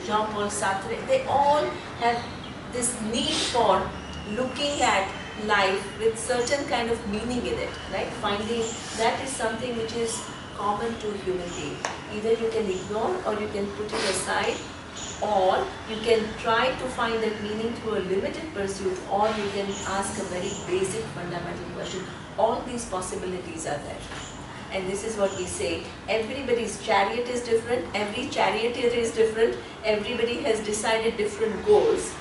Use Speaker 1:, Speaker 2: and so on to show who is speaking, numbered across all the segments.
Speaker 1: Jean-Paul Sartre, they all have this need for looking at life with certain kind of meaning in it, right? Finding that is something which is common to human being. Either you can ignore or you can put it aside, or you can try to find that meaning through a limited pursuit, or you can ask a very basic fundamental question. All these possibilities are there. And this is what we say, everybody's chariot is different, every charioteer is different, everybody has decided different goals,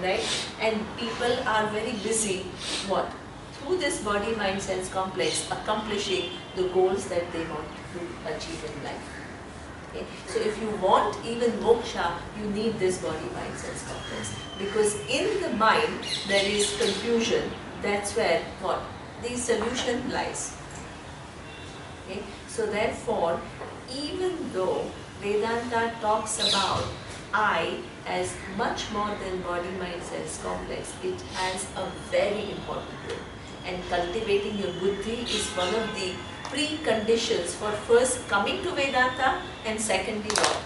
Speaker 1: right? And people are very busy, what? Through this body, mind, sense complex, accomplishing the goals that they want to achieve in life. Okay? So if you want even moksha, you need this body, mind, sense complex. Because in the mind, there is confusion. That's where, what? The solution lies. Okay? So therefore, even though Vedanta talks about I as much more than body, mind, sense complex, it has a very important role. And cultivating your buddhi is one of the preconditions for first coming to Vedanta, and secondly what?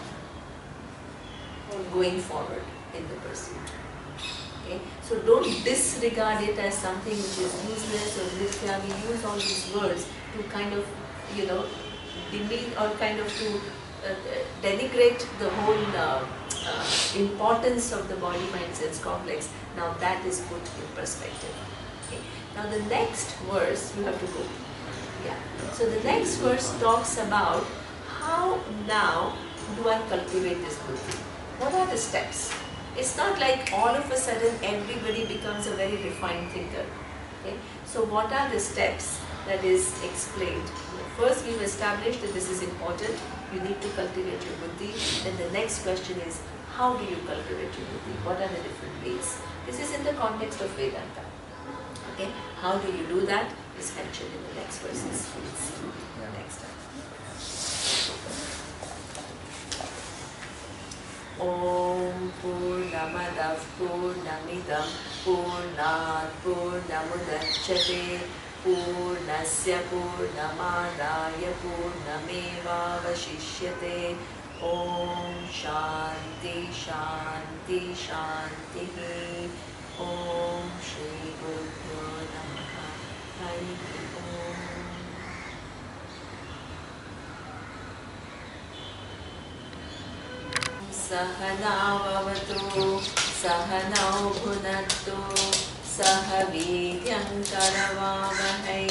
Speaker 1: Going forward in the pursuit. Okay? So don't disregard it as something which is useless or mithya. We use all these words to kind of, demean or kind of to denigrate the whole importance of the body, mind, sense complex. Now that is put in perspective. Okay? Now the next verse, you have to go. Yeah. So the next verse talks about how now do I cultivate this buddhi? What are the steps? It's not like all of a sudden everybody becomes a very refined thinker. Okay? So what are the steps that is explained? First, we've established that this is important. You need to cultivate your buddhi. Then the next question is, how do you cultivate your buddhi? What are the different ways? This is in the context of Vedanta. Okay? How do you do that? Is mentioned in the next verses. Please. Next time. Om Purnamadav Purnamidam Purnat Purnamudachyate Purnasya Purnamadaya Purnameva Vashishyate. Om Shanti Shanti Shanti. Om Shri Guru Namaha. Hari Om. Sahana Vavatu Sahanau Bhunattu Sahavidyam Karavavahai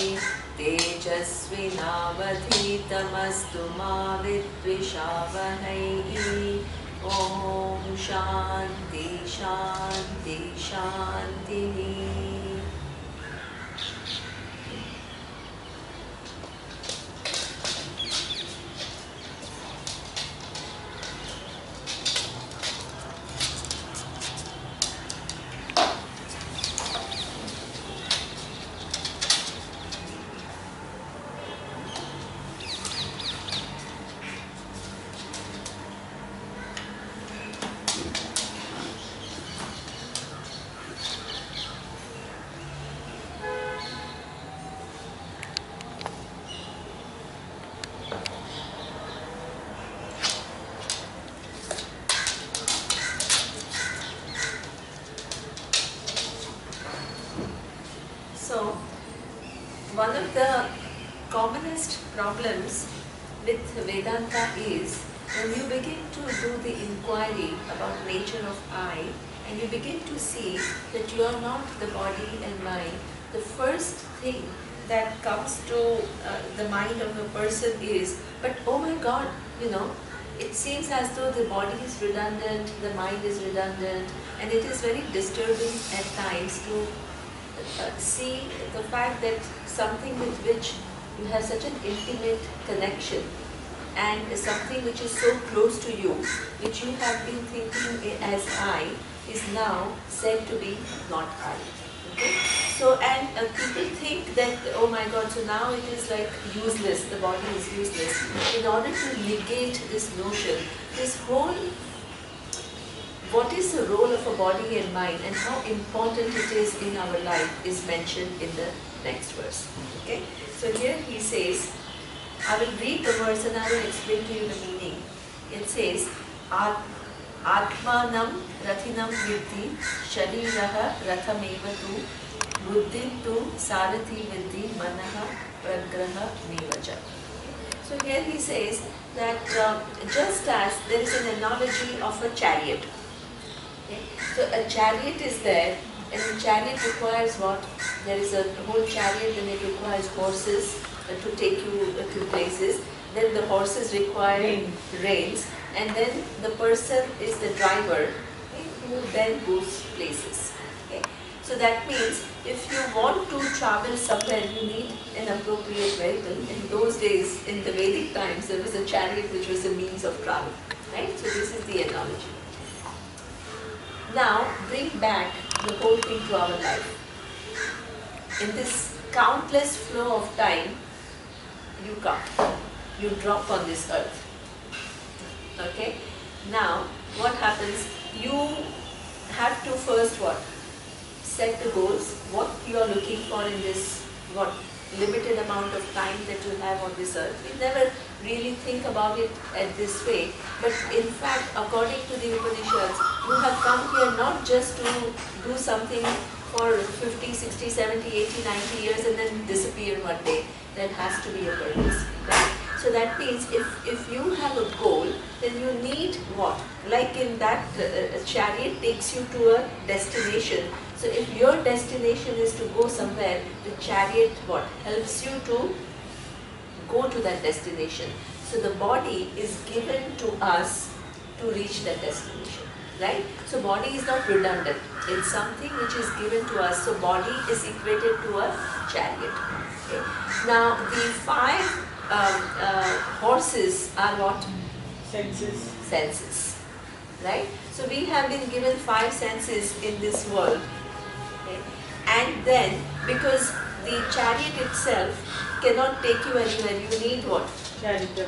Speaker 1: Tejasvinavadhitamastu ma vidvishavahai. Om Shanti Shanti Shanti. One of the commonest problems with Vedanta is when you begin to do the inquiry about nature of I, and you begin to see that you are not the body and mind, the first thing that comes to the mind of a person is, but oh my God, it seems as though the body is redundant, the mind is redundant, and it is very disturbing at times to see the fact that something with which you have such an intimate connection and something which is so close to you, which you have been thinking as I, is now said to be not I. Okay? So, and people think that, oh my God, so now it is like useless, the body is useless. In order to negate this notion, this whole, what is the role of a body and mind and how important it is in our life is mentioned in the next verse. Okay? So here he says, I will read the verse and I will explain to you the meaning. It says, At Atmanam Rathinam Viddhi Shariraha Rathameva tu Buddhim tu Sarathi Viddhi Manaha Pragraha Mevaja. So here he says that just as there is an analogy of a chariot. Okay? So a chariot is there, and a chariot requires what? There is a whole chariot, and it requires horses to take you to places. Then the horses require reins, and then the person is the driver, okay, who then goes places. Okay? So that means if you want to travel somewhere, you need an appropriate vehicle. In those days, in the Vedic times, there was a chariot which was a means of travel. Right? So this is the analogy. Now bring back the whole thing to our life. In this countless flow of time, you come, you drop on this earth. Okay? Now, what happens? You have to first what? Set the goals, what you are looking for in this, what limited amount of time that you have on this earth. We never really think about it at this way, but in fact, according to the Upanishads, you have come here not just to do something for 50, 60, 70, 80, 90 years and then disappear one day. There has to be a purpose. Right? So that means if you have a goal, then you need what? Like in that chariot takes you to a destination. So if your destination is to go somewhere, the chariot what? Helps you to go to that destination. So the body is given to us to reach that destination. Right? So body is not redundant. It's something which is given to us. So body is equated to a chariot. Okay. Now the 5 horses are what?
Speaker 2: Senses.
Speaker 1: Senses. Right? So we have been given 5 senses in this world. Okay. And then because the chariot itself cannot take you anywhere, you need what?
Speaker 2: Chariot.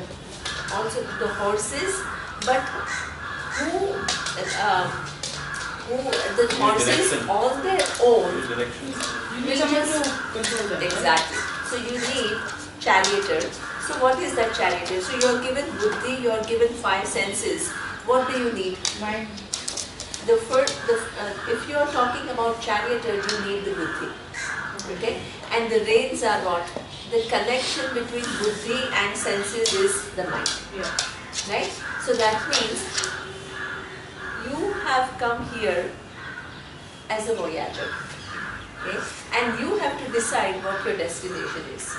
Speaker 1: Also the horses, but who the horses on their own
Speaker 2: You
Speaker 1: will
Speaker 2: need someone
Speaker 1: just
Speaker 2: to control them.
Speaker 1: exactly. So you need charioteer. So what is that charioteer? So you are given buddhi, you are given 5 senses. What do you need?
Speaker 2: Mind.
Speaker 1: The first, if you are talking about charioteer, you need the buddhi. Okay, and the reins are what? The connection between buddhi and senses is the mind.
Speaker 2: Yeah.
Speaker 1: Right? So that means you have come here as a voyager. Okay? And you have to decide what your destination is.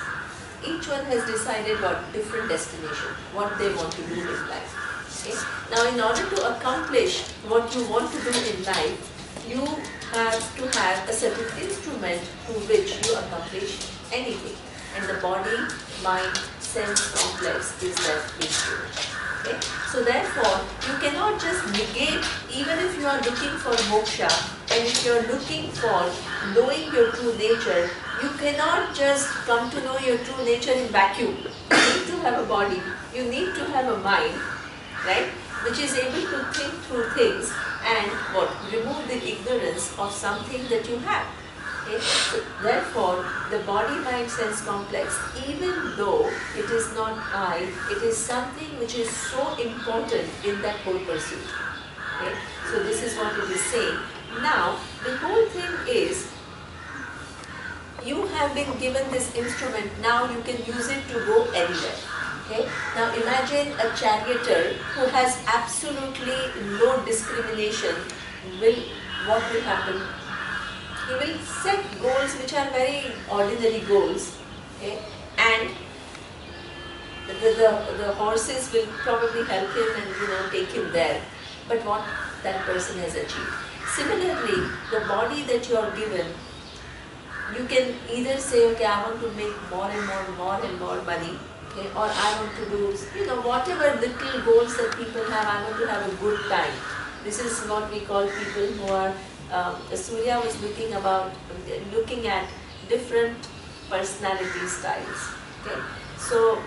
Speaker 1: Each one has decided what different destination, what they want to do in life. Okay? Now in order to accomplish what you want to do in life, you have to have a certain instrument through which you accomplish anything. And the body, mind, sense complex is that instrument. Okay? So therefore, you cannot just negate, even if you are looking for moksha, and if you are looking for knowing your true nature, you cannot just come to know your true nature in vacuum. You need to have a body, you need to have a mind, right, which is able to think through things and what? Remove the ignorance of something that you have. Okay? So therefore, the body-mind sense complex, even though it is not I, it is something which is so important in that whole pursuit. Okay? So this is what it is saying. Now, the whole thing is, you have been given this instrument, now you can use it to go anywhere. Okay? Now imagine a charioteer who has absolutely no discrimination. What will happen? He will set goals which are very ordinary goals. Okay? And the horses will probably help him and take him there. But what that person has achieved. Similarly, the body that you are given, you can either say, okay, I want to make more and more money, okay, or I want to do, whatever little goals that people have, I want to have a good time. This is what we call people who are, Surya was looking at different personality styles. Okay? So,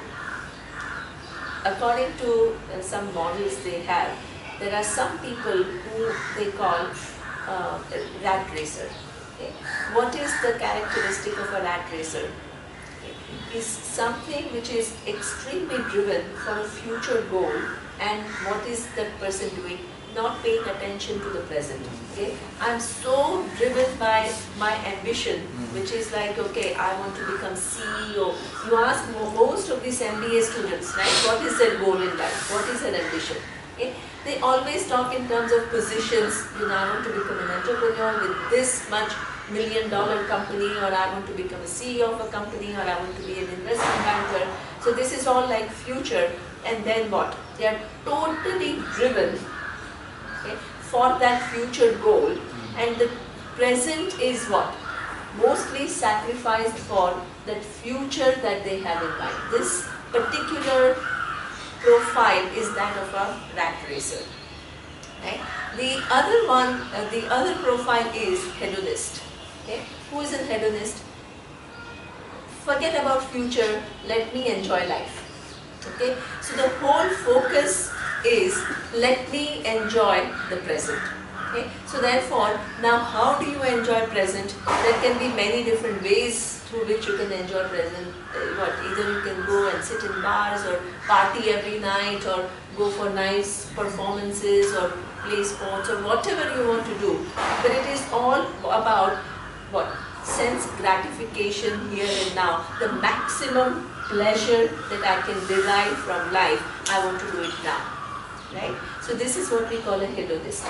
Speaker 1: according to some models they have, there are some people who they call rat racer. Okay. What is the characteristic of a rat racer? Okay. Is something which is extremely driven for a future goal and what is that person doing? Not paying attention to the present. Okay, I'm so driven by my ambition, which is like, okay, I want to become CEO. You ask most of these MBA students, right? What is their goal in life? What is their ambition? Okay, they always talk in terms of positions. You know, I want to become an entrepreneur with this much $1 million company, or I want to become a CEO of a company, or I want to be an investment banker. So this is all like future. And then what? They are totally driven, okay, for that future goal, and the present is what? Mostly sacrificed for that future that they have in mind. This particular profile is that of a rat racer. Right? The other one, the other profile is hedonist. Okay? Who is a hedonist? Forget about future, let me enjoy life. Okay? So the whole focus is let me enjoy the present. Okay? So therefore, now how do you enjoy present? There can be many different ways through which you can enjoy present. Either you can go and sit in bars or party every night, or go for nice performances or play sports or whatever you want to do. But it is all about what? Sense gratification here and now. The maximum pleasure that I can derive from life, I want to do it now. Right? So this is what we call a hedonist.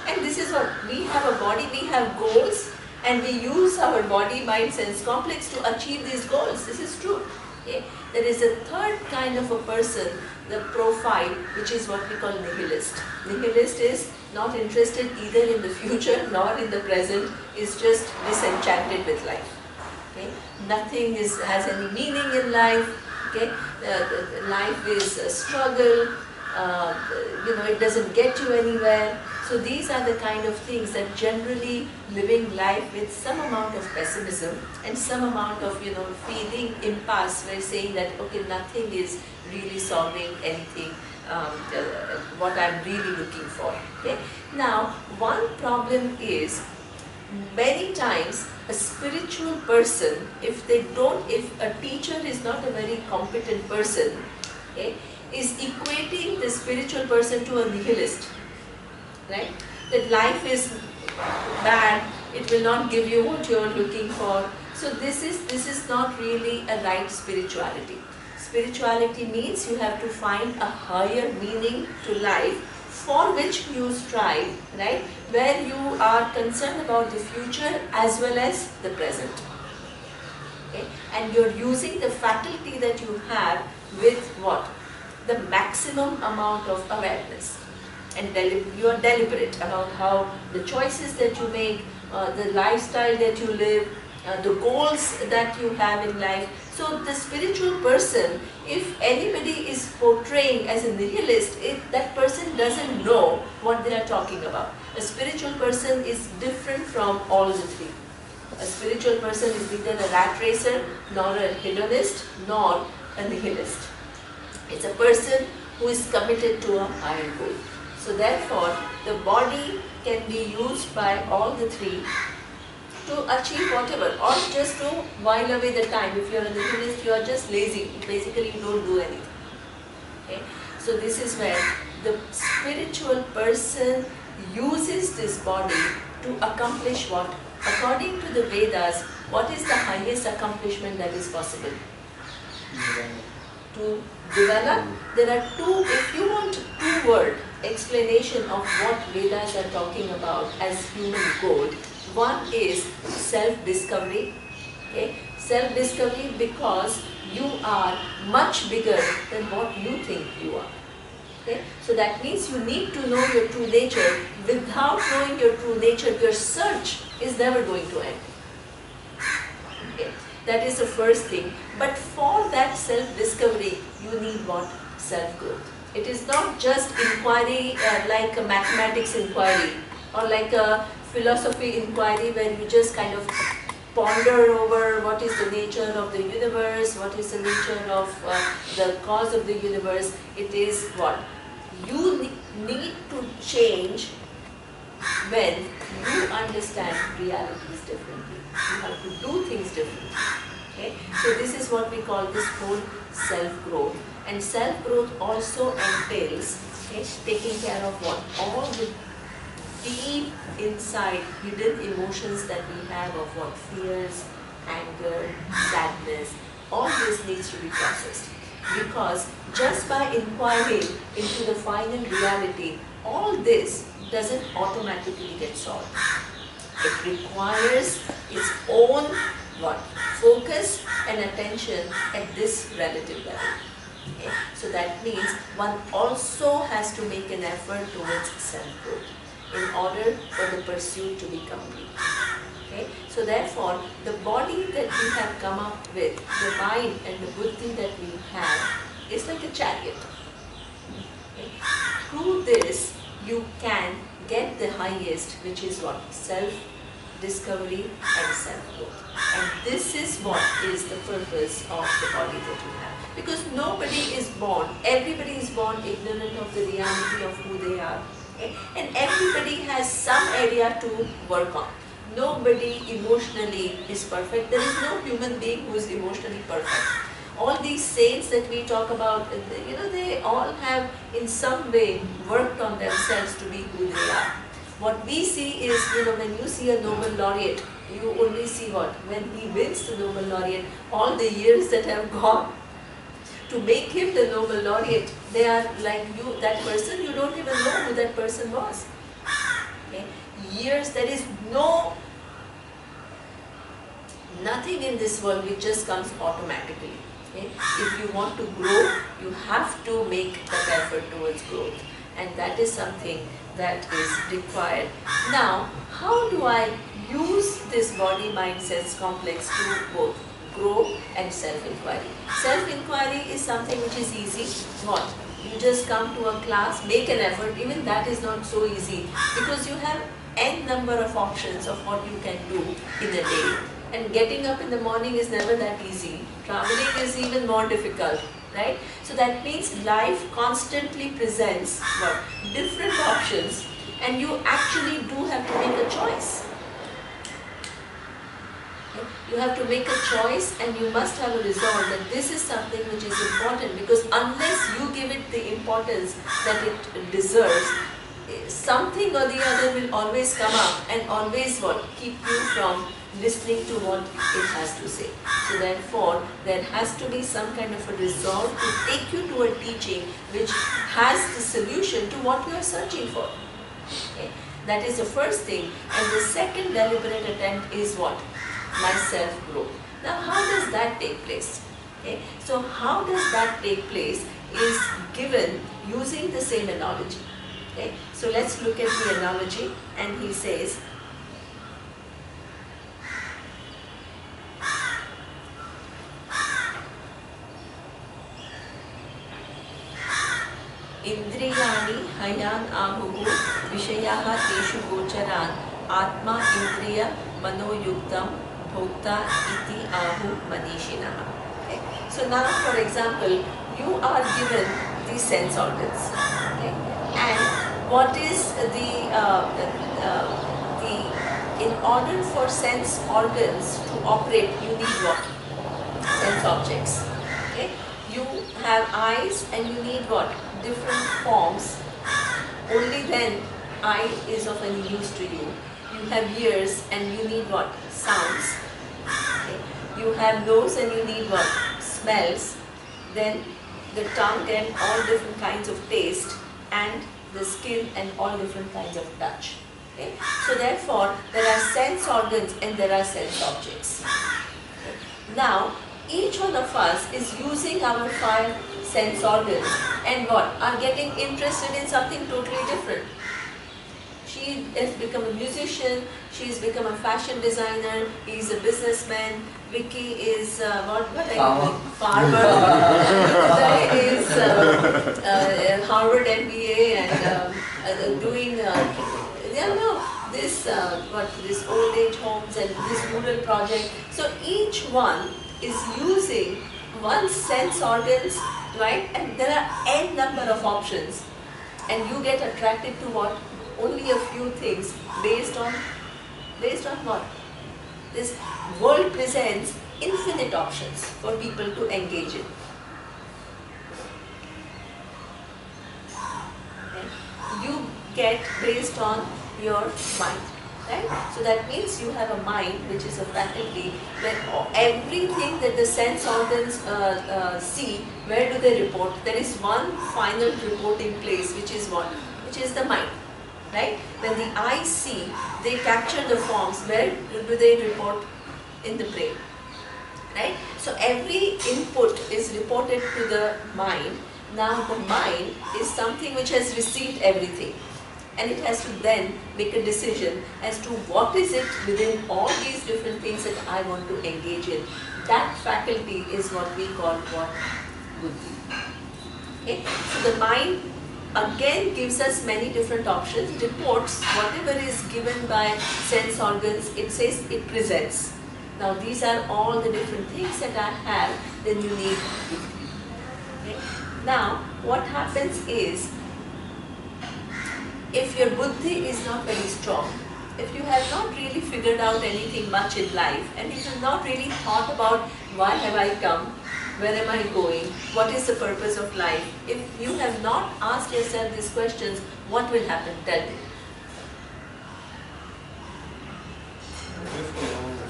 Speaker 1: And this is what, we have a body, we have goals, and we use our body, mind, sense complex to achieve these goals. This is true. Okay? There is a third kind of a person, the profile, which is what we call nihilist. Nihilist is not interested either in the future nor in the present, is just disenchanted with life. Okay? Nothing has any meaning in life. Okay? Life is a struggle. It doesn't get you anywhere. So these are the kind of things that generally living life with some amount of pessimism and some amount of, feeling impasse, where saying that, okay, nothing is really solving anything, what I'm really looking for. Okay? Now, one problem is, many times a spiritual person, if a teacher is not a very competent person, okay, is equating the spiritual person to a nihilist. Right? That life is bad, it will not give you what you are looking for. So this is not really a right spirituality. Spirituality means you have to find a higher meaning to life for which you strive, right? Where you are concerned about the future as well as the present. Okay? And you're using the faculty that you have with what? The maximum amount of awareness. And you are deliberate about how the choices that you make, the lifestyle that you live, the goals that you have in life. So the spiritual person, if anybody is portraying as a nihilist, that person doesn't know what they are talking about. A spiritual person is different from all the three. A spiritual person is neither a rat racer, nor a hedonist, nor a nihilist. It's a person who is committed to a higher goal. So therefore, the body can be used by all the three to achieve whatever, or just to while away the time. If you are a nihilist, you are just lazy. Basically, you don't do anything. Okay? So this is where the spiritual person uses this body to accomplish what? According to the Vedas, what is the highest accomplishment that is possible? To develop. There are two, if you want two-word explanation of what Vedas are talking about as human goal, one is self-discovery. Okay? Self-discovery because you are much bigger than what you think you are. Okay? So that means you need to know your true nature. Without knowing your true nature, your search is never going to end. Okay? That is the first thing. But for that self-discovery, you need what? Self-growth. It is not just inquiry like a mathematics inquiry or like a philosophy inquiry where you just kind of ponder over what is the nature of the universe, what is the nature of the cause of the universe. It is what? You need to change when you understand realities differently. You have to do things differently. Okay? So this is what we call this whole self-growth. And self-growth also entails, okay, taking care of what? All the deep inside hidden emotions that we have of what? Fears, anger, sadness, all this needs to be processed. Because just by inquiring into the final reality, all this doesn't automatically get solved. It requires its own what? Focus and attention at this relative level. Okay? So that means one also has to make an effort towards self-growth in order for the pursuit to be complete. Okay? So therefore, the body that we have come up with, the mind and the buddhi that we have, is like a chariot. Okay? Through this, you can get the highest, which is what? Self-discovery and self-growth. And this is what is the purpose of the body that you have. Because nobody is born, everybody is born ignorant of the reality of who they are. Okay? And everybody has some area to work on. Nobody emotionally is perfect. There is no human being who is emotionally perfect. All these saints that we talk about, they all have in some way worked on themselves to be who they are. What we see is, when you see a Nobel laureate, you only see what? When he wins the Nobel laureate, all the years that have gone to make him the Nobel laureate, they are like you, that person, you don't even know who that person was. Okay? Years, there is nothing in this world which just comes automatically. Okay? If you want to grow, you have to make that effort towards growth. And that is something that is required. Now, how do I use this body-mind sense complex to both grow and self-inquiry? Self-inquiry is something which is easy. What? You just come to a class, make an effort. Even that is not so easy because you have n number of options of what you can do in a day. And getting up in the morning is never that easy. Traveling is even more difficult, right? So that means life constantly presents what? Different options, and you actually do have to make a choice. Okay? You have to make a choice, and you must have a resolve that this is something which is important, because unless you give it the importance that it deserves, something or the other will always come up and always what? Keep you from listening to what it has to say. So therefore, there has to be some kind of a resolve to take you to a teaching which has the solution to what you are searching for. Okay? That is the first thing. And the second deliberate attempt is what? My self-growth. Now, how does that take place? Okay? So how does that take place is given using the same analogy. Okay? So let's look at the analogy, and he says, Indriyani hayan ahuhu vishayaha teshu gocharan atma indriya manoyuktam bhokta iti ahu manishinaha. Okay? So now, for example, you are given the sense organs. Okay? And what is in order for sense organs to operate, you need what? Sense objects. Okay? You have eyes and you need what? Different forms. Only then eye is of any use to you. You have ears and you need what? Sounds. Okay? You have nose and you need what? Smells. Then the tongue and all different kinds of taste, and the skin and all different kinds of touch. Okay? So therefore, there are sense organs and there are sense objects. Okay? Now, each one of us is using our 5 sense organs and what? Are getting interested in something totally different. She has become a musician, she has become a fashion designer, he is a businessman, Vicky is farmer, Uday is Harvard MBA and doing this old age homes and this rural project. So each one is using one sense organs, right? And there are n number of options, and you get attracted to what? Only a few things based on what? This world presents infinite options for people to engage in. get based on your mind. Right? So that means you have a mind which is a faculty where everything that the sense organs see, where do they report? There is one final reporting place, which is what? Which is the mind. Right? When the eyes see, they capture the forms. Where do they report? In the brain. Right? So every input is reported to the mind. Now the mind is something which has received everything, and it has to then make a decision as to what is it within all these different things that I want to engage in. That faculty is what we call what? Buddhi. Okay? So the mind again gives us many different options, reports whatever is given by sense organs, it says it presents. Now these are all the different things that I have, then you need buddhi. Okay? Now what happens is, if your buddhi is not very strong, if you have not really figured out anything much in life, and if you have not really thought about why have I come, where am I going, what is the purpose of life, if you have not asked yourself these questions, what will happen? Tell me.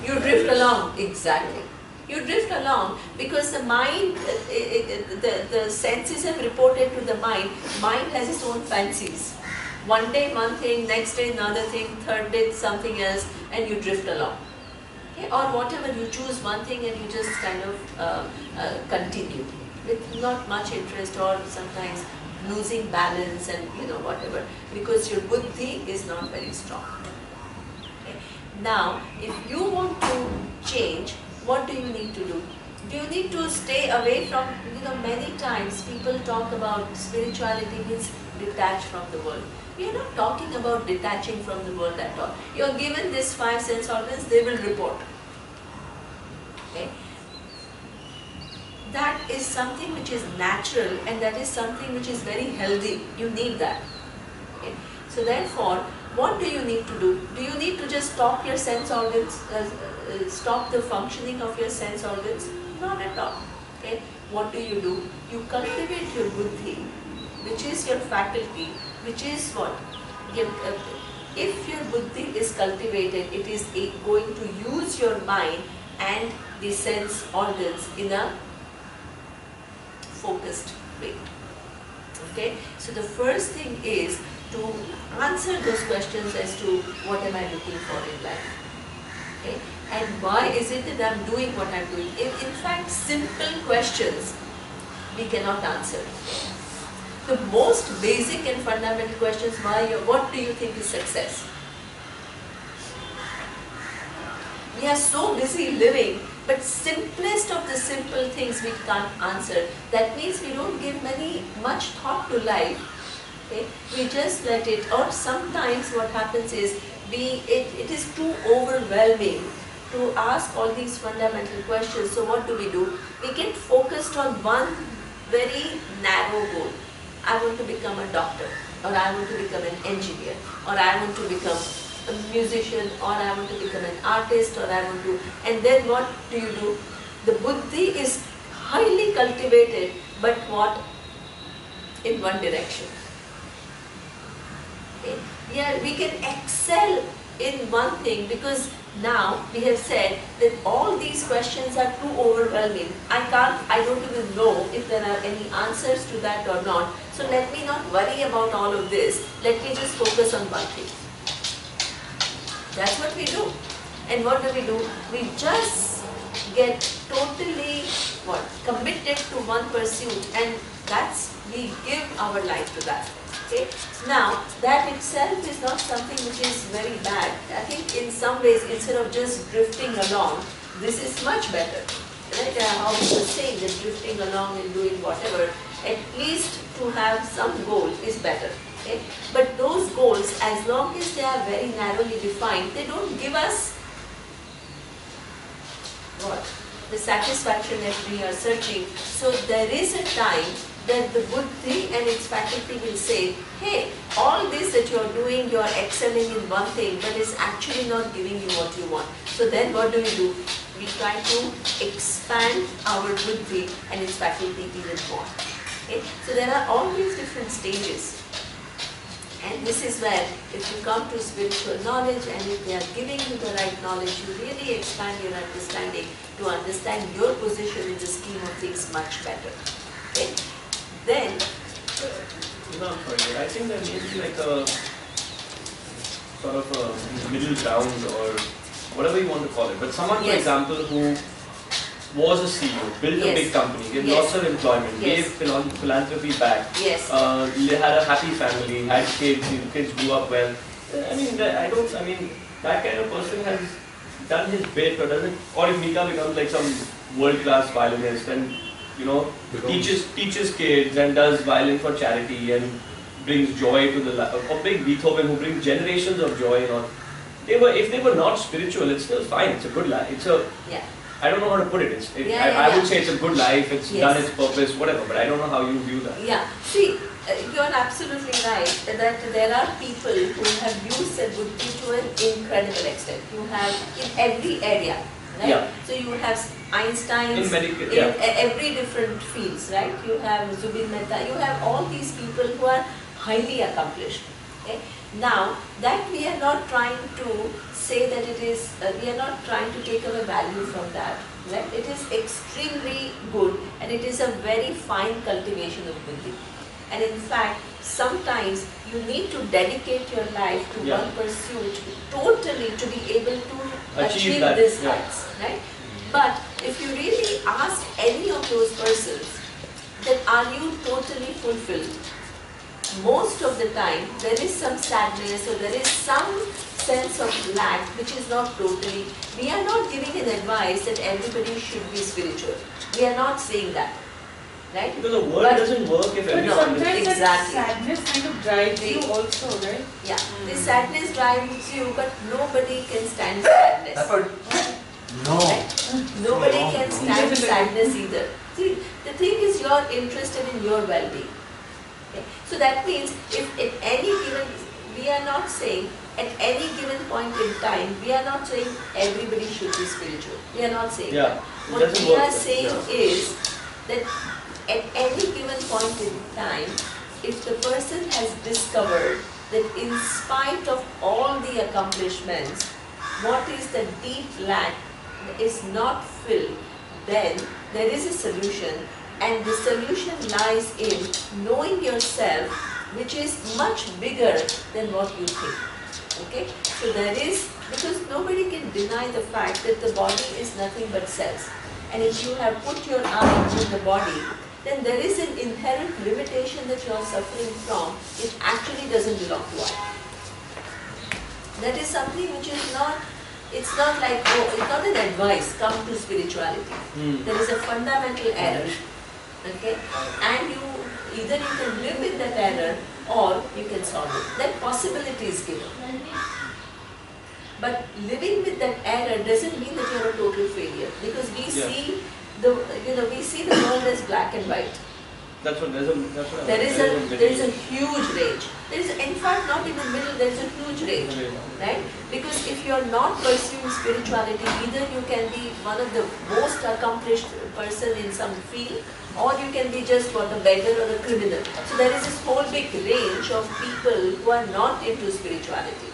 Speaker 1: You drift along, exactly. You drift along because the mind, the senses have reported to the mind has its own fancies. One day one thing, next day another thing, third day something else, and you drift along. Okay? Or whatever, you choose one thing and you just kind of continue with not much interest, or sometimes losing balance and whatever, because your buddhi is not very strong. Okay? Now, if you want to change, what do you need to do? Do you need to stay away from, many times people talk about spirituality means detach from the world. We are not talking about detaching from the world at all. You are given these 5 sense organs, they will report. Okay? That is something which is natural, and that is something which is very healthy. You need that. Okay? So therefore, what do you need to do? Do you need to just stop your sense organs, stop the functioning of your sense organs? Not at all. Okay? What do? You cultivate your buddhi, which is your faculty, which is what? If your buddhi is cultivated, it is going to use your mind and the sense organs in a focused way. Okay? So the first thing is to answer those questions as to what am I looking for in life. Okay? And why is it that I'm doing what I'm doing? In fact, simple questions we cannot answer. The most basic and fundamental questions, what do you think is success? We are so busy living, but simplest of the simple things we can't answer. That means we don't give much thought to life. Okay? We just let it, or sometimes what happens is, it is too overwhelming to ask all these fundamental questions. So what do? We get focused on one very narrow goal. I want to become a doctor, or I want to become an engineer, or I want to become a musician, or I want to become an artist, or I want to, and then what do? The buddhi is highly cultivated, but what? In one direction. Okay? Yeah, we can excel in one thing because now we have said that all these questions are too overwhelming. I don't even know if there are any answers to that or not. So let me not worry about all of this. Let me just focus on one thing. That's what we do. And what do? We just get totally committed to one pursuit, and we give our life to that. Okay? Now, that itself is not something which is very bad. I think in some ways, instead of just drifting along, this is much better. Right? How we were saying that drifting along and doing whatever, at least to have some goal is better. Okay? But those goals, as long as they are very narrowly defined, they don't give us the satisfaction that we are searching. So there is a time that the buddhi and its faculty will say, hey, all this that you are doing, you are excelling in one thing, but it's actually not giving you what you want. So then what do? We try to expand our buddhi and its faculty even more. Okay? So there are all these different stages. And this is where, if you come to spiritual knowledge and if they are giving you the right knowledge, you really expand your understanding to understand your position in the scheme of things much better. Okay? Then,
Speaker 3: No, I'm sorry. I think there needs to be like a sort of a middle ground or whatever you want to call it. But someone, for
Speaker 1: Yes.
Speaker 3: example, who was a CEO, built a
Speaker 1: Yes.
Speaker 3: big company, gave
Speaker 1: Yes.
Speaker 3: lots of employment,
Speaker 1: Yes.
Speaker 3: gave philanthropy back,
Speaker 1: yes,
Speaker 3: they had a happy family, had kids, the kids grew up well. I mean, that kind of person has done his bit, or doesn't, or if Mika becomes like some world-class violinist and, you know, teaches kids and does violin for charity and brings joy to the life, or big Beethoven who brings generations of joy, you know. If they were not spiritual, it's still fine, it's a good life,
Speaker 1: yeah.
Speaker 3: I don't know how to put it.
Speaker 1: Yeah,
Speaker 3: I would
Speaker 1: yeah.
Speaker 3: say it's a good life, it's
Speaker 1: Yes.
Speaker 3: done its purpose, whatever, but I don't know how you view that.
Speaker 1: Yeah, see, you're absolutely right that there are people who have used their buddhi to an incredible extent. You have in every area, right?
Speaker 3: Yeah.
Speaker 1: So you have Einstein
Speaker 3: In medical,
Speaker 1: in every different fields, right? You have Zubin Mehta, you have all these people who are highly accomplished. Okay? Now, that we are not trying to say that it is, we are not trying to take away value from that. Right? It is extremely good and it is a very fine cultivation of buddhi. And in fact, sometimes you need to dedicate your life to
Speaker 3: Yeah.
Speaker 1: one pursuit totally to be able to achieve
Speaker 3: that,
Speaker 1: these
Speaker 3: yeah.
Speaker 1: heights. Right? But if you really ask any of those persons, then are you totally fulfilled? Most of the time, there is some sadness or there is some sense of lack which is not totally. We are not giving an advice that everybody should be spiritual. We are not saying that. Right?
Speaker 3: Because the world
Speaker 1: But-
Speaker 3: doesn't work if
Speaker 2: But
Speaker 3: everyone
Speaker 2: sometimes
Speaker 3: is.
Speaker 2: that
Speaker 1: Exactly.
Speaker 2: sadness kind of drives you also, right?
Speaker 1: Yeah. The sadness drives you, but nobody can stand sadness.
Speaker 4: No.
Speaker 1: Nobody
Speaker 4: No,
Speaker 1: can
Speaker 4: no.
Speaker 1: stand sadness either. See, the thing is you are interested in your well-being. Okay? So that means if at any given, we are not saying at any given point in time, we are not saying everybody should be spiritual. We are not saying
Speaker 3: Yeah,
Speaker 1: that.
Speaker 3: it
Speaker 1: What
Speaker 3: doesn't
Speaker 1: we
Speaker 3: work
Speaker 1: are
Speaker 3: that-
Speaker 1: saying
Speaker 3: yeah.
Speaker 1: is that at any given point in time, if the person has discovered that in spite of all the accomplishments, what is the deep lack is not filled, then there is a solution, and the solution lies in knowing yourself, which is much bigger than what you think. Okay? So there is, because nobody can deny the fact that the body is nothing but cells. And if you have put your eye on the body, then there is an inherent limitation that you are suffering from. It actually doesn't belong to us. That is something which is not, it's not like, oh, it's not an advice, come to spirituality. There is a fundamental error. Okay? And you, either you can live with that error or you can solve it. That possibility is given. But living with that error doesn't mean that you're a total failure, because we
Speaker 3: Yeah.
Speaker 1: see we see the world as black and white.
Speaker 3: That's what
Speaker 1: There is a huge range. There is, in fact, not in the middle. There is a huge range, right? Because if you are not pursuing spirituality, either you can be one of the most accomplished person in some field, or you can be just what, a beggar or a criminal. So there is this whole big range of people who are not into spirituality,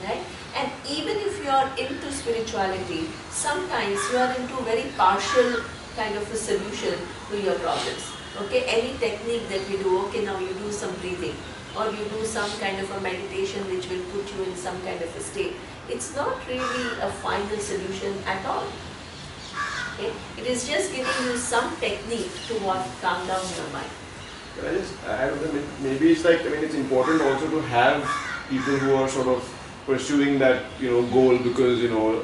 Speaker 1: right? And even if you are into spirituality, sometimes you are into very partial kind of a solution to your problems. Okay, any technique that we do, okay, now you do some breathing, or you do some kind of a meditation which will put you in some kind of a state. It's not really a final solution at all. Okay, it is just giving you some technique to calm down your mind.
Speaker 5: Can I just add that maybe it's like, it's important also to have people who are sort of pursuing that, goal because,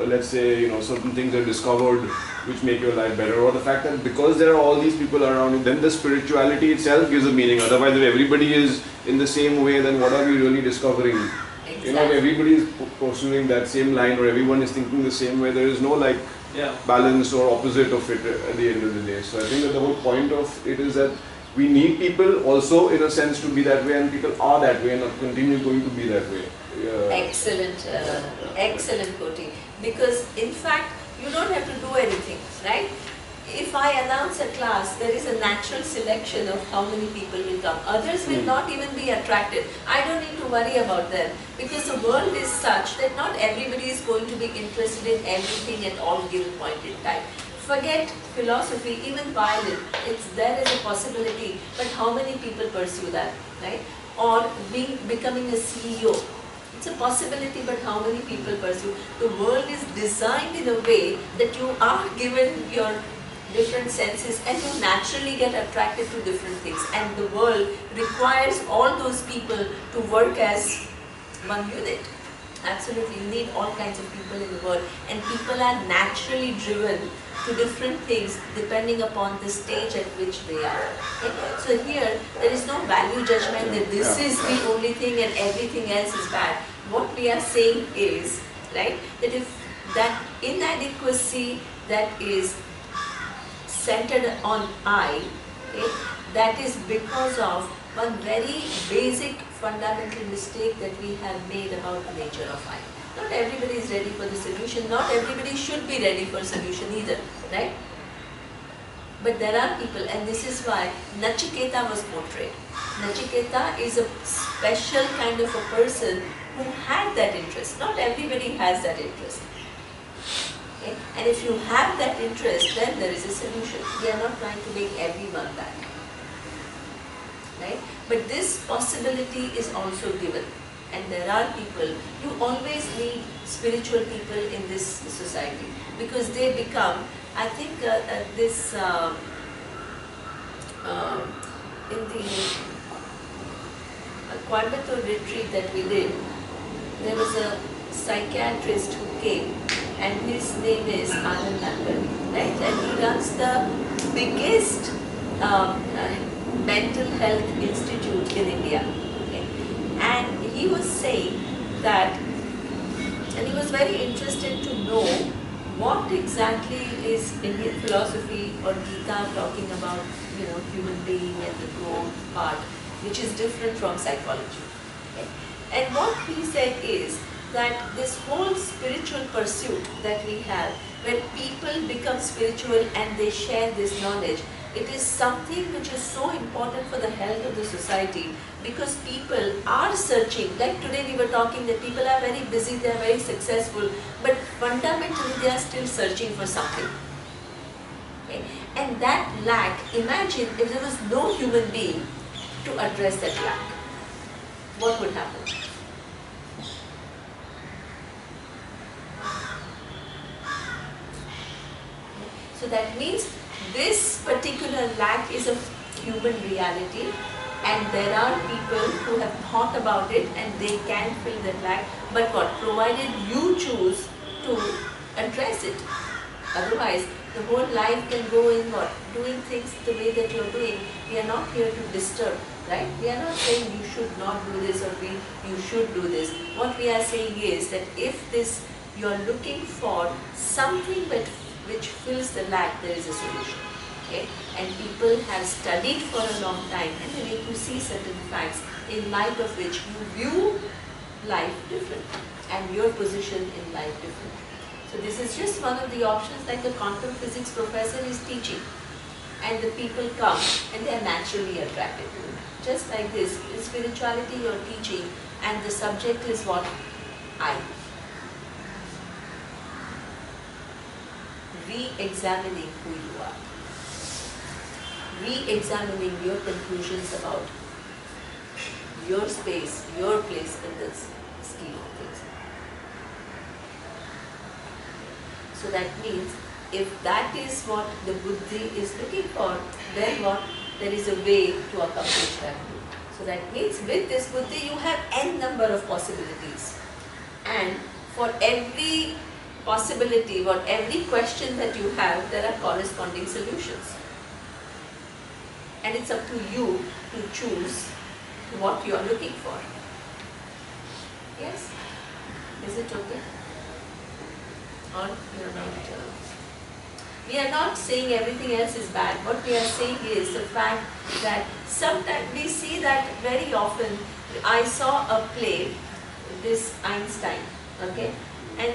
Speaker 5: let's say, certain things are discovered which make your life better, or the fact that because there are all these people around you, then the spirituality itself gives a meaning. Otherwise, if everybody is in the same way, then what are we really discovering?
Speaker 1: Exactly.
Speaker 5: If everybody is pursuing that same line, or everyone is thinking the same way, there is no balance or opposite of it at the end of the day. So I think that the whole point of it is that we need people also in a sense to be that way, and people are that way and continue going to be that way.
Speaker 1: Excellent quoting. Because in fact, you don't have to do anything, right? if I announce a class, there is a natural selection of how many people will come. Others will not even be attracted. I don't need to worry about them because the world is such that not everybody is going to be interested in everything at all given point in time. Forget philosophy, even violin, there is a possibility, but how many people pursue that, right? Or becoming a CEO. It's a possibility, but how many people pursue? The world is designed in a way that you are given your different senses and you naturally get attracted to different things. And the world requires all those people to work as one unit. Absolutely, you need all kinds of people in the world, and people are naturally driven to different things depending upon the stage at which they are. Okay? So here, there is no value judgment that this is the only thing and everything else is bad. What we are saying is, right, that if that inadequacy that is centered on I, okay, that is because of one very basic fundamental mistake that we have made about the nature of I. Not everybody is ready for the solution, not everybody should be ready for solution either, right? But there are people, and this is why Nachiketa was portrayed. Nachiketa is a special kind of a person who had that interest. Not everybody has that interest. Okay? And if you have that interest, then there is a solution. We are not trying to make everyone that. Right? But this possibility is also given. And there are people, you always need spiritual people in this society because they become, I think in the Coimbatore retreat that we did, there was a psychiatrist who came and his name is Anand Nankari, right? And he runs the biggest mental health institute in India. Okay? And he was saying that, and he was very interested to know what exactly is Indian philosophy or Gita talking about, human being and the growth part, which is different from psychology. Okay? And what he said is that this whole spiritual pursuit that we have, where people become spiritual and they share this knowledge, it is something which is so important for the health of the society because people are searching. Like today we were talking that people are very busy, they are very successful, but fundamentally they are still searching for something. Okay? And that lack, imagine if there was no human being to address that lack, what would happen? So that means this particular lack is a human reality and there are people who have thought about it and they can fill that lack, but what? Provided you choose to address it. Otherwise, the whole life can go in what? Doing things the way that you're doing. We are not here to disturb, right? We are not saying you should not do this or you should do this. What we are saying is that if this, you are looking for something which fills the lack, there is a solution. Okay? And people have studied for a long time and they make you see certain facts in light of which you view life different and your position in life different. So this is just one of the options, like a quantum physics professor is teaching and the people come and they are naturally attracted to it. Just like this, in spirituality you're teaching and the subject is what? I. Re-examining who you are. Re-examining your conclusions about your space, your place in this scheme of things. So that means if that is what the buddhi is looking for, then what? There is a way to accomplish that. So that means with this buddhi you have n number of possibilities. And for every possibility, or every question that you have, there are corresponding solutions. And it's up to you to choose what you are looking for. Yes? Is it okay? Or you are not? We are not saying everything else is bad. What we are saying is the fact that sometimes we see that very often. I saw a play, this Einstein, okay, and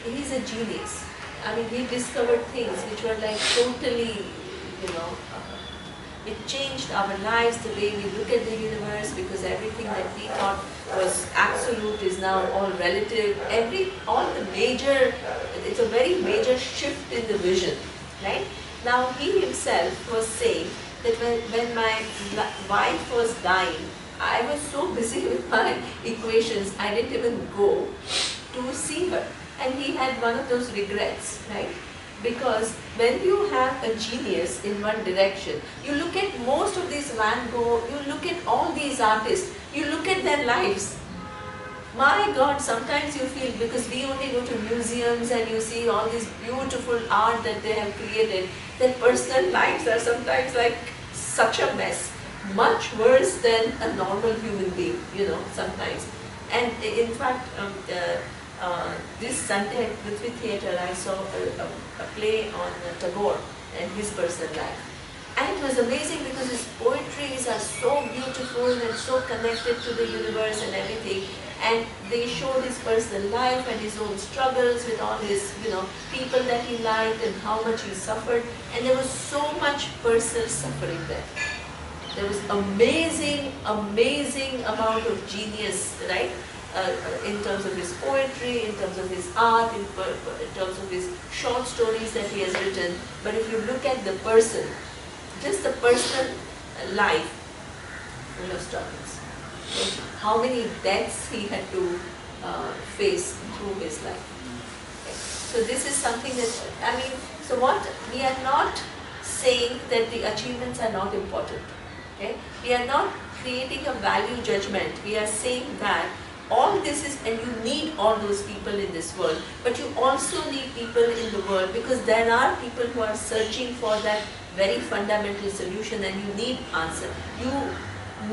Speaker 1: he's a genius. I mean, we discovered things which were like totally, you know, it changed our lives, the way we look at the universe, because everything that we thought was absolute is now all relative. All the major, it's a very major shift in the vision, right? Now he himself was saying that when my wife was dying, I was so busy with my equations, I didn't even go to see her. And he had one of those regrets, right? Because when you have a genius in one direction, you look at most of these Van Gogh, you look at all these artists, you look at their lives. My God, sometimes you feel, because we only go to museums and you see all this beautiful art that they have created, their personal lives are sometimes like such a mess, much worse than a normal human being, you know, sometimes. And in fact, this Sunday at Prithvi Theatre, I saw a play on Tagore and his personal life. And it was amazing because his poetries are so beautiful and so connected to the universe and everything. And they showed his personal life and his own struggles with all his, you know, people that he liked and how much he suffered. And there was so much personal suffering there. There was amazing amount of genius, right? In terms of his poetry, in terms of his art, in terms of his short stories that he has written. But if you look at the person, just the personal life, full of struggles. Okay? How many deaths he had to face through his life. Okay? So this is something that, I mean, so what, we are not saying that the achievements are not important. Okay? We are not creating a value judgment. We are saying that all this is, and you need all those people in this world, but you also need people in the world, because there are people who are searching for that very fundamental solution, and you need answer. You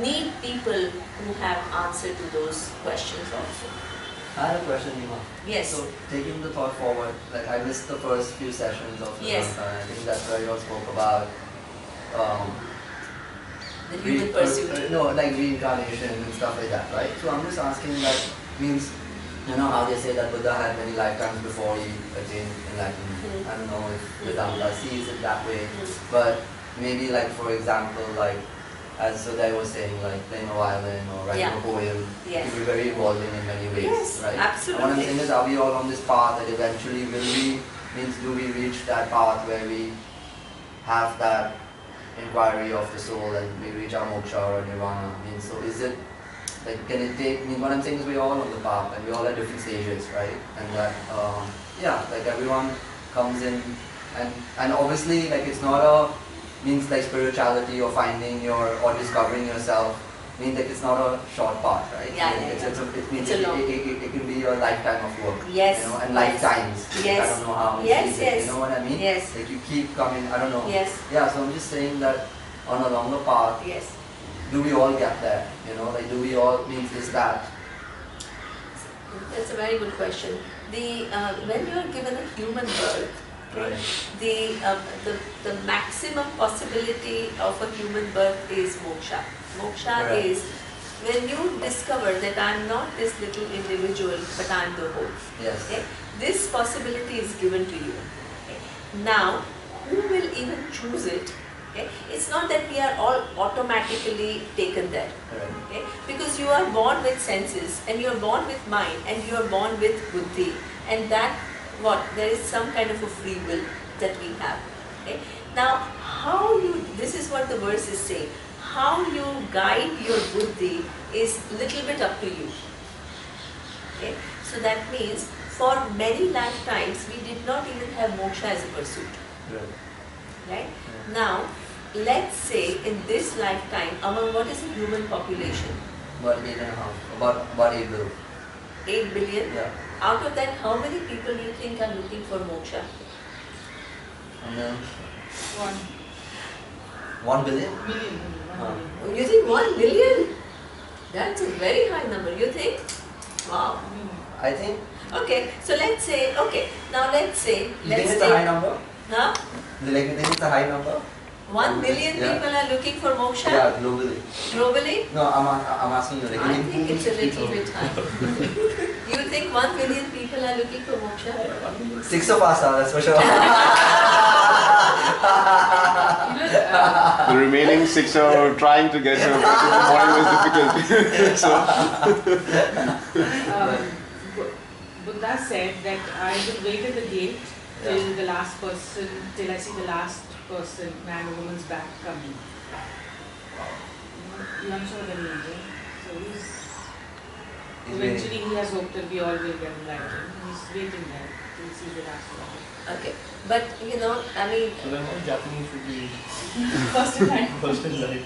Speaker 1: need people who have answer to those questions also.
Speaker 4: I had a question, Nima.
Speaker 1: Yes.
Speaker 4: So taking the thought forward, like I missed the first few sessions of the
Speaker 1: yes.
Speaker 4: I think that's where you all spoke about
Speaker 1: the human pursuit.
Speaker 4: No, like reincarnation and stuff like that, right? So I'm just asking, that means, you know how they say that Buddha had many lifetimes before he attained enlightenment. I don't know if Vedanta sees it that way, but maybe like, for example, like as Sudai was saying, like playing a violin or writing a poem, it will be very evolving in many ways, right?
Speaker 1: Absolutely.
Speaker 4: And what I'm saying is, are we all on this path that eventually will we, means do we reach that path where we have that inquiry of the soul and we reach our moksha or nirvana? Means, so is it, like, can it take, I mean, what I'm saying is we're all on the path and we're all at different stages, right? And that, yeah, like everyone comes in and obviously, like, it's not a, means like spirituality or finding your, or discovering yourself, means like it's not a short path, right?
Speaker 1: Yeah,
Speaker 4: it means it can be a lifetime of work,
Speaker 1: yes,
Speaker 4: you know, and lifetimes.
Speaker 1: Yes.
Speaker 4: I don't know how many
Speaker 1: yes,
Speaker 4: seasons, you know what I mean?
Speaker 1: Yes.
Speaker 4: Like you keep coming, I don't know.
Speaker 1: Yes.
Speaker 4: Yeah, so I'm just saying that on a longer path,
Speaker 1: yes.
Speaker 4: do we all get there? You know, like do we all, means is that?
Speaker 1: That's a very good question. The when you are given a human birth,
Speaker 4: Right.
Speaker 1: the maximum possibility of a human birth is moksha. Moksha
Speaker 4: Right.
Speaker 1: is when you discover that I am not this little individual, but I am the whole.
Speaker 4: Yes.
Speaker 1: Okay? This possibility is given to you. Okay? Now, who will even choose it? Okay? It's not that we are all automatically taken there.
Speaker 4: Right.
Speaker 1: Okay? Because you are born with senses, and you are born with mind, and you are born with buddhi, and that there is some kind of a free will that we have. Okay? Now, how you, this is what the verse is saying, how you guide your buddhi is little bit up to you. Okay? So that means for many lifetimes we did not even have moksha as a pursuit.
Speaker 4: Right.
Speaker 1: Right? Now, let's say in this lifetime, among what is the human population?
Speaker 4: About 8.5, about 8 billion.
Speaker 1: 8 billion?
Speaker 4: Yeah.
Speaker 1: Out of that, how many people do you think are looking for moksha?
Speaker 4: And then
Speaker 2: One
Speaker 4: 1 billion?
Speaker 2: million.
Speaker 1: You think 1 billion? That's a very high number. You think? Wow.
Speaker 4: I think.
Speaker 1: Okay, so let's say, okay, now let's say,
Speaker 4: You think it's a high number?
Speaker 1: Huh?
Speaker 4: Like, you think it's a high number?
Speaker 1: 1 million
Speaker 4: Yeah.
Speaker 1: people are looking for moksha?
Speaker 4: Yeah, globally.
Speaker 1: Globally?
Speaker 4: No, I'm asking you, like,
Speaker 1: I
Speaker 4: in
Speaker 1: think it's a little
Speaker 4: people.
Speaker 1: bit high. You think 1 million people are looking for moksha?
Speaker 4: 6 of us are, that's for sure.
Speaker 5: The remaining 6 are trying to get her, but the morning was difficult. So,
Speaker 2: Buddha said that I will wait at the gate till the last person, till I see the last person, man or woman's back coming. You understand what I mean, right? So eventually he has hope that we all will get enlightened. He's waiting there till he sees the last one.
Speaker 1: Okay. But you know, I mean,
Speaker 3: So then all Japanese should be
Speaker 2: First in line.
Speaker 3: first in line.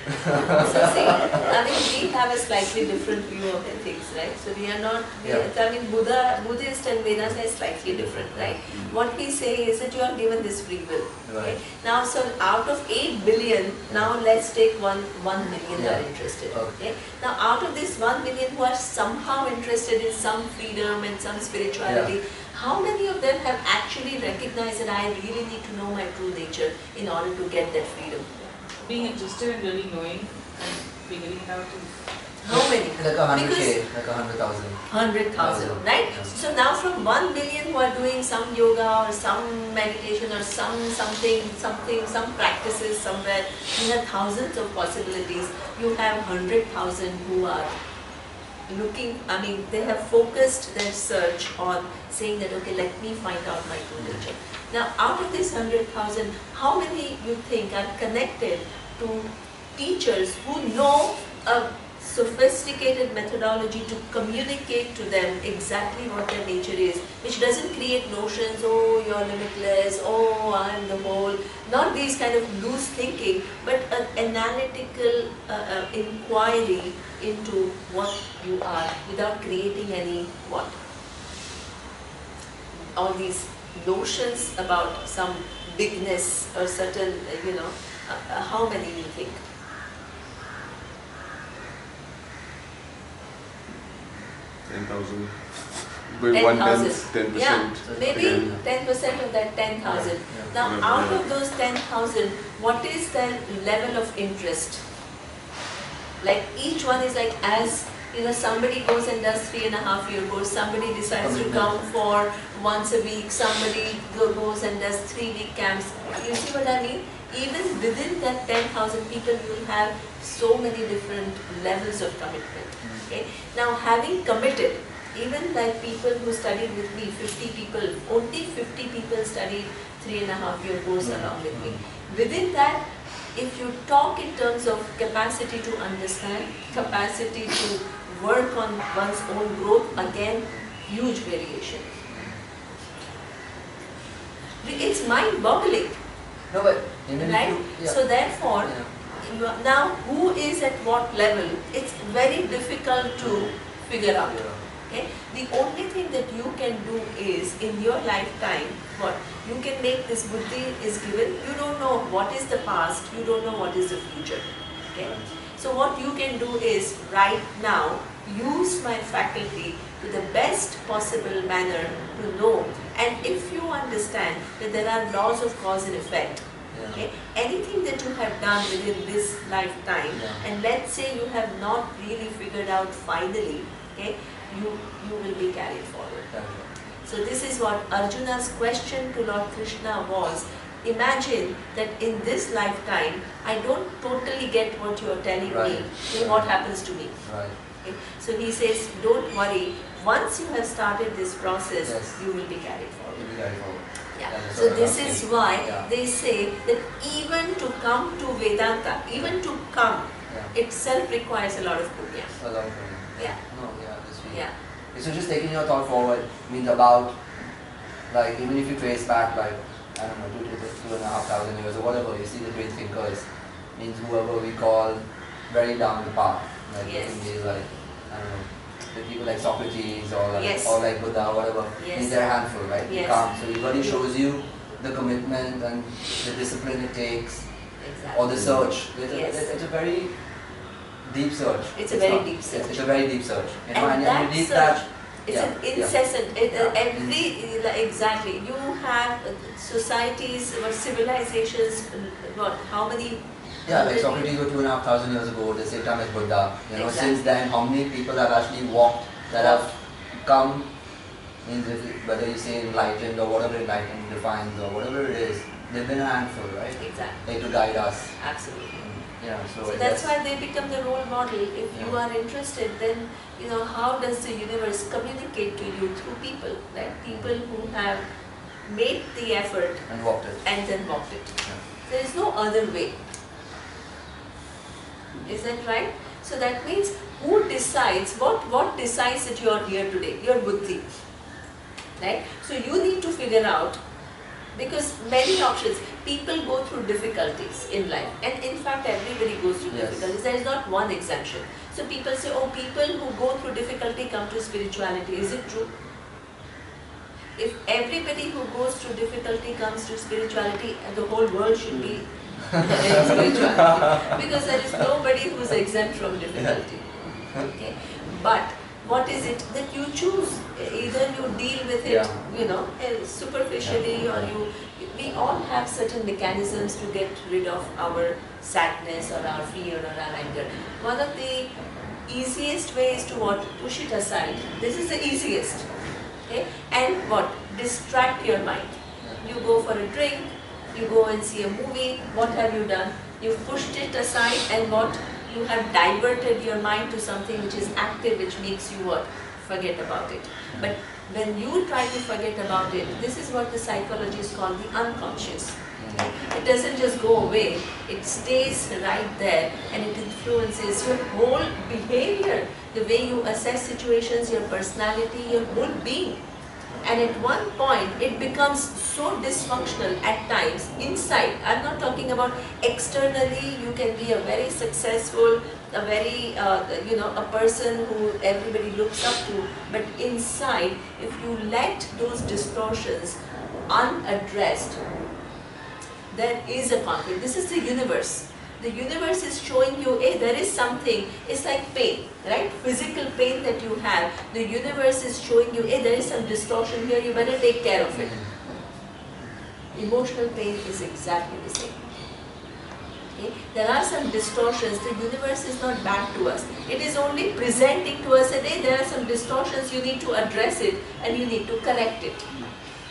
Speaker 1: so see, I mean, we have a slightly different view of ethics, right? So we are not, I mean, Buddhist and Vedanta is slightly different, right? What we say is that you are given this free will. Okay?
Speaker 4: Right.
Speaker 1: Now, so out of 8 billion, now let's take 1 million who are
Speaker 4: Yeah.
Speaker 1: interested.
Speaker 4: Okay.
Speaker 1: Okay? Now, out of this 1 million who are somehow interested in some freedom and some spirituality, how many of them have actually recognized that I really need to know my true nature in order to get that freedom?
Speaker 2: Being interested in really knowing and figuring it out is
Speaker 1: How many?
Speaker 4: Like 100K,
Speaker 1: Because-
Speaker 4: like 100,000.
Speaker 1: 100,000, right?
Speaker 4: Yeah.
Speaker 1: So now from 1 billion who are doing some yoga or some meditation or some practices somewhere, you have thousands of possibilities. You have 100,000 who are looking, I mean, they have focused their search on saying that, okay, let me find out my true nature. Now, out of this 100,000, how many you think are connected to teachers who know a sophisticated methodology to communicate to them exactly what their nature is, which doesn't create notions, oh, you're limitless, oh, I'm the whole, not these kind of loose thinking, but an analytical inquiry into what you are without creating any what? All these notions about some bigness or certain, how many you think?
Speaker 5: 10,000. Going 1/10, 10%.
Speaker 1: Yeah, maybe
Speaker 5: again.
Speaker 1: 10% of that 10,000. Now,
Speaker 5: Yeah.
Speaker 1: out of those 10,000, what is the level of interest? Like each one is like, as somebody goes and does 3.5-year course, somebody decides to come for once a week, somebody goes and does 3-week camps. You see what I mean? Even within that 10,000 people, you will have so many different levels of commitment. Okay? Now, having committed, even like people who studied with me, 50 people, only 50 people studied 3.5-year course along with me. Within that, if you talk in terms of capacity to understand, capacity to work on one's own growth, again, huge variation. It's mind-boggling,
Speaker 4: No, but even
Speaker 1: right?
Speaker 4: if you,
Speaker 1: So therefore, now who is at what level, it's very difficult to figure out. Okay? The only thing that you can do is, in your lifetime, what? You can make this buddhi is given, you don't know what is the past, you don't know what is the future. Okay? So what you can do is, right now, use my faculty to the best possible manner to know. And if you understand that there are laws of cause and effect, okay, anything that you have done within this lifetime, and let's say you have not really figured out finally, okay, you will be carried forward. So this is what Arjuna's question to Lord Krishna was. Imagine that in this lifetime, I don't totally get what you are telling me, then what happens to me?
Speaker 4: Right.
Speaker 1: Okay? So he says, don't worry, once you have started this process, you will be carried forward.
Speaker 4: You'll be carried forward.
Speaker 1: Yeah.
Speaker 4: That's
Speaker 1: So
Speaker 4: what
Speaker 1: this
Speaker 4: I'm
Speaker 1: is
Speaker 4: saying.
Speaker 1: why they say that even to come to Vedanta, even to come itself requires a lot of punya.
Speaker 4: A lot of money.
Speaker 1: Yeah.
Speaker 4: No, that's really.
Speaker 1: Yeah.
Speaker 4: So just taking your thought forward means about, like, even if you trace back, like, I don't know, 2,500 years or whatever, you see the great thinkers, means whoever we call very down the path. Like,
Speaker 1: Yes.
Speaker 4: in these, like, I don't know, the people like Socrates or like,
Speaker 1: Yes.
Speaker 4: or like Buddha or whatever,
Speaker 1: Yes.
Speaker 4: means they're a handful, right? You
Speaker 1: Yes.
Speaker 4: can't. So it really shows you the commitment and the discipline it takes, or the search. It's a very deep search.
Speaker 1: It's a very
Speaker 4: not-
Speaker 1: deep search.
Speaker 4: It's a very deep search. You know,
Speaker 1: And
Speaker 4: and
Speaker 1: that
Speaker 4: beneath
Speaker 1: search-
Speaker 4: that,
Speaker 1: It's
Speaker 4: Yeah,
Speaker 1: an
Speaker 4: yeah.
Speaker 1: incessant, exactly. You have societies or civilizations, what, how many?
Speaker 4: Yeah, like Socrates was 2,500 years ago, the same time as Buddha.
Speaker 1: Exactly.
Speaker 4: Since then, how many people have actually walked that have come, means whether you say enlightened or whatever enlightened defines or whatever it is, they've been a handful, right?
Speaker 1: Exactly.
Speaker 4: Like to guide us.
Speaker 1: Absolutely.
Speaker 4: Yeah, so,
Speaker 1: So that's why they become the role model. If you
Speaker 4: Yeah.
Speaker 1: are interested, then how does the universe communicate to you through people, right? People who have made the effort
Speaker 4: and walked it.
Speaker 1: and then walked it.
Speaker 4: Yeah.
Speaker 1: There is no other way. Is that right? So that means who decides, what decides that you are here today? Your buddhi. Right? So you need to figure out, because many options, people go through difficulties in life, and in fact everybody goes through
Speaker 4: Yes.
Speaker 1: difficulties. There is not one exemption. So people say, oh, people who go through difficulty come to spirituality. Is it true? If everybody who goes through difficulty comes to spirituality, the whole world should be in spirituality, because there is nobody who is exempt from difficulty. Okay, but what is it that you choose? Either you deal with it, superficially, or we all have certain mechanisms to get rid of our sadness or our fear or our anger. One of the easiest ways to push it aside. This is the easiest. Okay, and distract your mind. You go for a drink, you go and see a movie. What have you done? You've pushed it aside, and you have diverted your mind to something which is active, which makes you forget about it. But when you try to forget about it, this is what the psychologists call the unconscious. It doesn't just go away, it stays right there, and it influences your whole behavior, the way you assess situations, your personality, your whole being. And at one point, it becomes so dysfunctional at times inside. I'm not talking about externally. You can be a very successful, a very, a person who everybody looks up to. But inside, if you let those distortions unaddressed, there is a conflict. This is the universe. The universe is showing you, hey, there is something. It's like pain, right? Physical pain that you have. The universe is showing you, hey, there is some distortion here. You better take care of it. Emotional pain is exactly the same. Okay? There are some distortions. The universe is not bad to us. It is only presenting to us that, hey, there are some distortions. You need to address it and you need to correct it.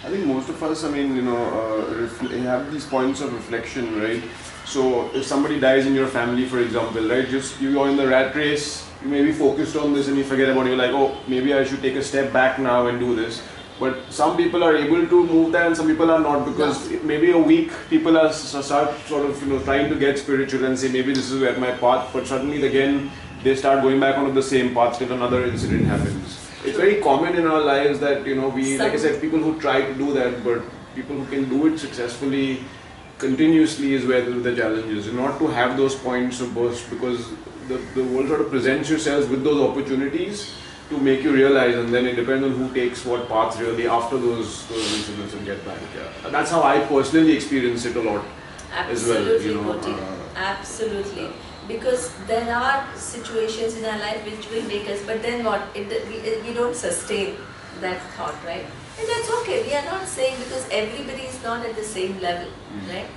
Speaker 5: I think most of us, have these points of reflection, right? So if somebody dies in your family, for example, right, just you are in the rat race, you may be focused on this and you forget about it, you're like, oh, maybe I should take a step back now and do this. But some people are able to move that and some people are not, because maybe a week people are start sort of trying to get spiritual and say maybe this is where my path, but suddenly again they start going back onto the same path till another incident happens. It's very common in our lives that like I said, people who try to do that, but people who can do it successfully continuously is where the challenge is. Not to have those points of burst, because the world sort of presents yourselves with those opportunities to make you realize, and then it depends on who takes what path really after those incidents and get back. Yeah. And that's how I personally experience it a lot.
Speaker 1: Absolutely,
Speaker 5: as well.
Speaker 1: Absolutely. Because there are situations in our life which will make us, but then what? We don't sustain that thought, right? And that's okay. We are not saying, because everybody is not at the same level, right?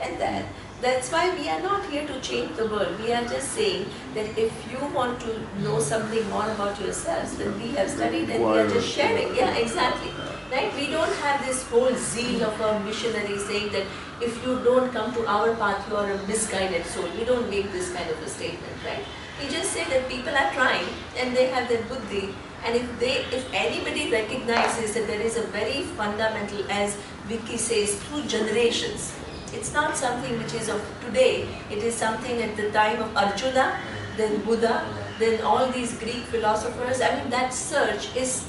Speaker 1: And that's why we are not here to change the world. We are just saying that if you want to know something more about yourselves, then we have studied and we are just sharing. Yeah, exactly. Right? We don't have this whole zeal of a missionary saying that if you don't come to our path, you are a misguided soul. We don't make this kind of a statement, right? We just say that people are trying and they have their buddhi, and if anybody recognizes that there is a very fundamental, as Vicky says, through generations. It's not something which is of today. It is something at the time of Arjuna, then Buddha, then all these Greek philosophers. I mean, that search is